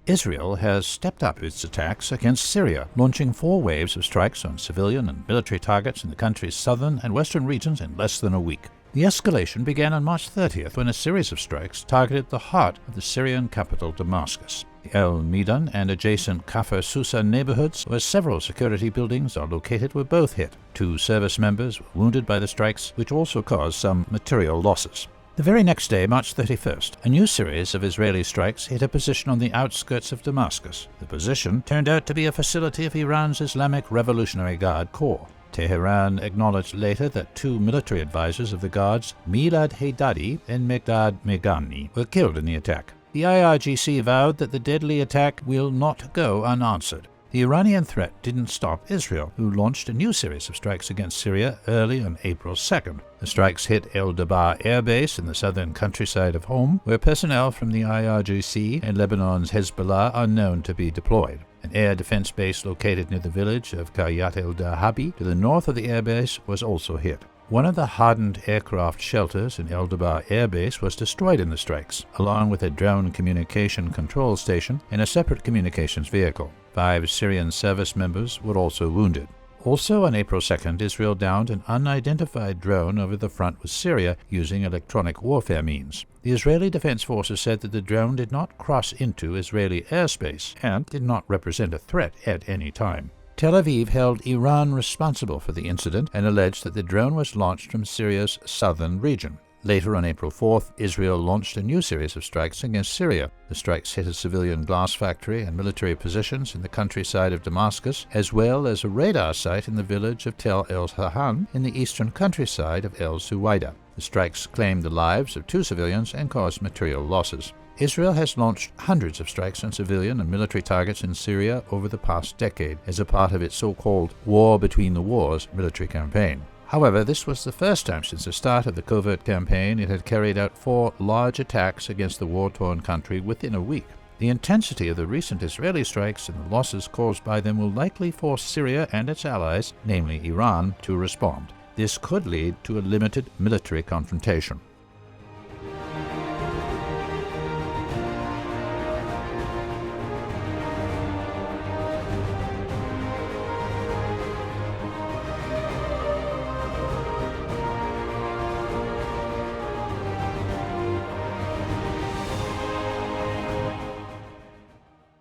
Israel has stepped up its attacks against Syria, launching 4 waves of strikes on civilian and military targets in the country's southern and western regions in less than a week. The escalation began on March 30th when a series of strikes targeted the heart of the Syrian capital, Damascus. The El Midan and adjacent Kafr Susa neighborhoods, where several security buildings are located, were both hit. 2 service members were wounded by the strikes, which also caused some material losses. The very next day, March 31st, a new series of Israeli strikes hit a position on the outskirts of Damascus. The position turned out to be a facility of Iran's Islamic Revolutionary Guard Corps. Tehran acknowledged later that 2 military advisors of the Guards, Milad Haydari and Meghdad Megani, were killed in the attack. The IRGC vowed that the deadly attack will not go unanswered. The Iranian threat didn't stop Israel, who launched a new series of strikes against Syria early on April 2nd. The strikes hit El Dabar Air Base in the southern countryside of Homs, where personnel from the IRGC and Lebanon's Hezbollah are known to be deployed. An air defense base located near the village of Qaryat el-Dahabi to the north of the airbase was also hit. One of the hardened aircraft shelters in El Dabar Air Base was destroyed in the strikes, along with a drone communication control station and a separate communications vehicle. 5 Syrian service members were also wounded. Also on April 2nd, Israel downed an unidentified drone over the front with Syria using electronic warfare means. The Israeli Defense Forces said that the drone did not cross into Israeli airspace and did not represent a threat at any time. Tel Aviv held Iran responsible for the incident and alleged that the drone was launched from Syria's southern region. Later on April 4th, Israel launched a new series of strikes against Syria. The strikes hit a civilian glass factory and military positions in the countryside of Damascus, as well as a radar site in the village of Tel El-Sahan in the eastern countryside of El Suwaida. The strikes claimed the lives of 2 civilians and caused material losses. Israel has launched hundreds of strikes on civilian and military targets in Syria over the past decade as a part of its so-called War Between the Wars military campaign. However, this was the first time since the start of the covert campaign it had carried out 4 large attacks against the war-torn country within a week. The intensity of the recent Israeli strikes and the losses caused by them will likely force Syria and its allies, namely Iran, to respond. This could lead to a limited military confrontation.